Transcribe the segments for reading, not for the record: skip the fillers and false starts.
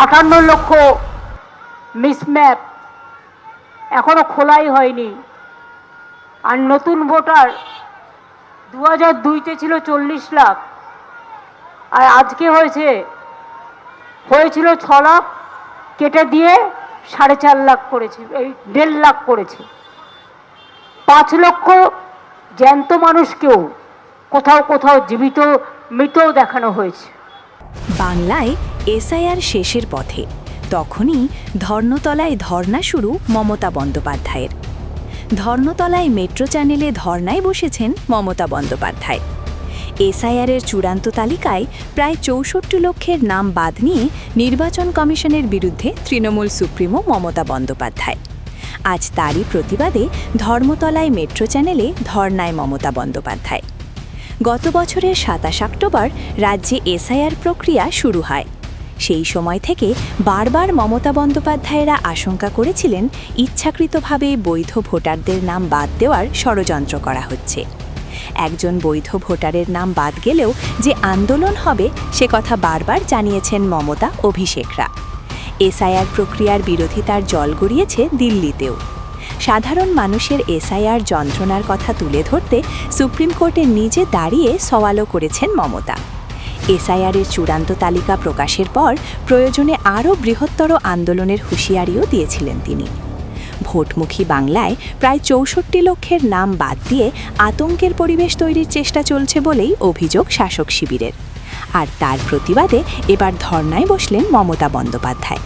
58 লক্ষ মিসম্যাপ এখনো খোলাই হয়নি। আর নতুন ভোটার 2002-তে ছিল 40 লাখ, আর আজকে হয়েছিল 6 লাখ, কেটে দিয়ে 4.5 লাখ করেছে, এই 1.5 লাখ করেছে। 5 লক্ষ জ্যান্ত মানুষকেও কোথাও কোথাও জীবিত মৃতও দেখানো হয়েছে। বাংলায় এসআইআর শেষের পথে, তখনই ধর্মতলায় ধর্না শুরু মমতা বন্দ্যোপাধ্যায়ের। ধর্মতলায় মেট্রো চ্যানেলে ধর্নায় বসেছেন মমতা বন্দ্যোপাধ্যায়। এসআইআরের চূড়ান্ত তালিকায় প্রায় 64 লক্ষের নাম বাদ নিয়ে নির্বাচন কমিশনের বিরুদ্ধে তৃণমূল সুপ্রিমো মমতা বন্দ্যোপাধ্যায়। আজ তারই প্রতিবাদে ধর্মতলায় মেট্রো চ্যানেলে ধর্নায় মমতা বন্দ্যোপাধ্যায়। গত বছরের 27 অক্টোবর রাজ্যে এসআইআর প্রক্রিয়া শুরু হয়। সেই সময় থেকে বারবার মমতা বন্দ্যোপাধ্যায়েরা আশঙ্কা করেছিলেন ইচ্ছাকৃতভাবে বৈধ ভোটারদের নাম বাদ দেওয়ার ষড়যন্ত্র করা হচ্ছে। একজন বৈধ ভোটারের নাম বাদ গেলেও যে আন্দোলন হবে সে কথা বারবার জানিয়েছেন মমতা অভিষেকরা। এসআইআর প্রক্রিয়ার বিরোধিতার জল গড়িয়েছে দিল্লিতেও। সাধারণ মানুষের এসআইআর যন্ত্রণার কথা তুলে ধরতে সুপ্রিম কোর্টে নিজে দাঁড়িয়ে সওয়ালও করেছেন মমতা। এসআইআরের চূড়ান্ত তালিকা প্রকাশের পর প্রয়োজনে আরও বৃহত্তর আন্দোলনের হুঁশিয়ারিও দিয়েছিলেন তিনি। ভোটমুখী বাংলায় প্রায় 64 লক্ষের নাম বাদ দিয়ে আতঙ্কের পরিবেশ তৈরির চেষ্টা চলছে বলেই অভিযোগ শাসক শিবিরের। আর তার প্রতিবাদে এবার ধর্নায় বসলেন মমতা বন্দ্যোপাধ্যায়।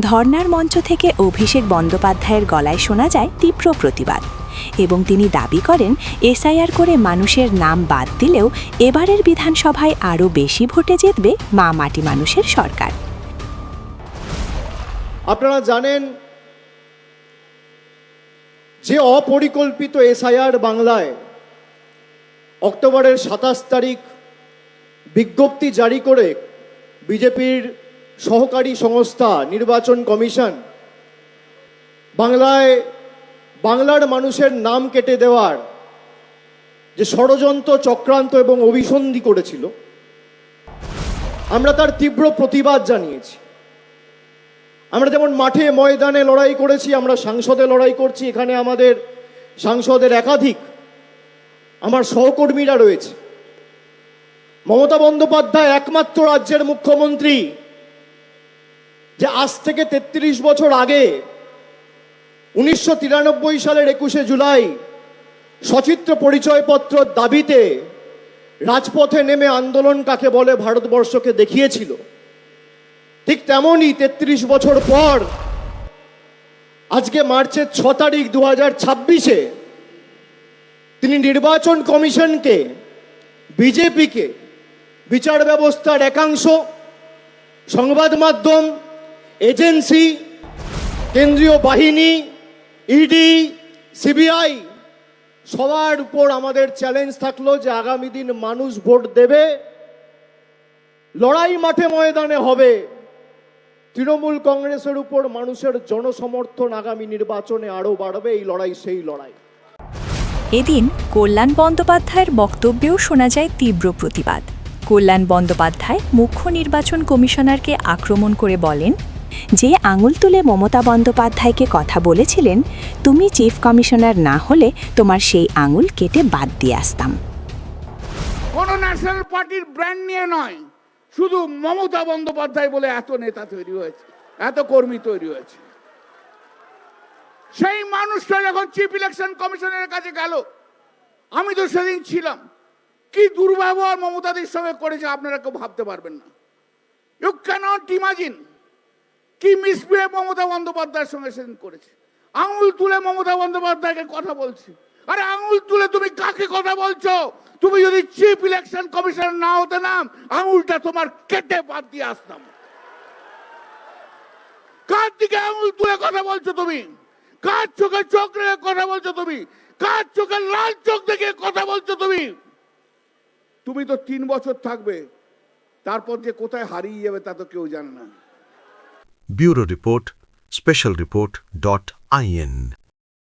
ধর্নার মঞ্চ থেকে অভিষেক বন্দ্যোপাধ্যায়ের গলায় শোনা যায় তীব্র প্রতিবাদ, এবং তিনি দাবি করেন এসআইআর করে মানুষের নাম বাদ দিলেও এবারের বিধানসভায় আরও বেশি ভোটে জিতবে মা মাটি মানুষের সরকার। আপনারা জানেন যে অপরিকল্পিত এসআইআর বাংলায় অক্টোবরের 27 তারিখ বিজ্ঞপ্তি জারি করে বিজেপির সহকারী সংস্থা নির্বাচন কমিশন বাংলার মানুষের নাম কেটে দেওয়ার যে ষড়যন্ত্র চক্রান্ত এবং অভিসন্ধি করেছিল, আমরা তার তীব্র প্রতিবাদ জানিয়েছি। আমরা যেমন মাঠে ময়দানে লড়াই করেছি, আমরা সংসদে লড়াই করছি। এখানে আমাদের সাংসদের একাধিক আমার সহকর্মীরা রয়েছে। মমতা বন্দ্যোপাধ্যায় একমাত্র রাজ্যের মুখ্যমন্ত্রী যে আজ থেকে 33 বছর আগে 1993 সালের 21শে জুলাই সচিত্র পরিচয়পত্র দাবিতে রাজপথে নেমে আন্দোলন কাকে বলে ভারতবর্ষকে দেখিয়েছিল। ঠিক তেমনই 33 বছর পর আজকে মার্চের 6 তারিখ 2026-এ তিনি নির্বাচন কমিশনকে, বিজেপিকে, বিচার ব্যবস্থার একাংশ, সংবাদ মাধ্যম, এজেন্সি, কেন্দ্রীয় বাহিনী, ইডি, সিবিআই সবার উপর আমাদের চ্যালেঞ্জ থাকলো যে আগামী দিন মানুষ ভোট দেবে, লড়াই মাঠে ময়দানে হবে। তৃণমূল কংগ্রেসের উপর মানুষের জনসমর্থন আগামী নির্বাচনে আরও বাড়বে। এই লড়াই সেই লড়াই। এদিন কল্যাণ বন্দ্যোপাধ্যায়ের বক্তব্যেও শোনা যায় তীব্র প্রতিবাদ। কল্যাণ বন্দ্যোপাধ্যায় মুখ্য নির্বাচন কমিশনারকে আক্রমণ করে বলেন, যে আঙুল তুলে মমতা বন্দ্যোপাধ্যায়কে কথা বলেছিলেন, তুমি চিফ কমিশনার না হলে তোমার সেই আঙুল কেটে বাদ দিয়ে আসতাম। কোনো ন্যাশনাল পার্টির ব্র্যান্ড নিয়ে নয়, শুধু মমতা বন্দ্যোপাধ্যায় বলে এত নেতা তৈরি হয়েছে, এত কর্মী তৈরি হয়েছে। সেই মানুষটা যখন চিফ ইলেকশন কমিশনের কাছে গেল, আমি তো সেদিন ছিলাম, কি দুর্ব্যবহার মমতাদের সঙ্গে করেছে আপনারা কেউ ভাবতে পারবেন না। ইউ ক্যানট ইমাজিন কি মিসবিহেভ মমতা বন্দ্যোপাধ্যায়ের সঙ্গে সেদিন করেছে। আঙুল তুলে মমতা বন্দ্যোপাধ্যায়কে কথা বলছে। আরে আঙুল তুলে তুমি কাকে কথা বলছো? তুমি যদি চিফ ইলেকশন কমিশনার না হতে না, আঙুলটা তোমার কেটে বাদ দিয়ে আসতাম। কার দিকে আঙুল তুলে কথা বলছো তুমি? কার চোখে চোখ রেখে কথা বলছো তুমি? কার চোখে লাল চোখ দেখে কথা বলছো তুমি? তুমি তো 3 বছর থাকবে, তারপর যে কোথায় হারিয়ে যাবে তা তো কেউ জানে না। Bureau report, specialreport.in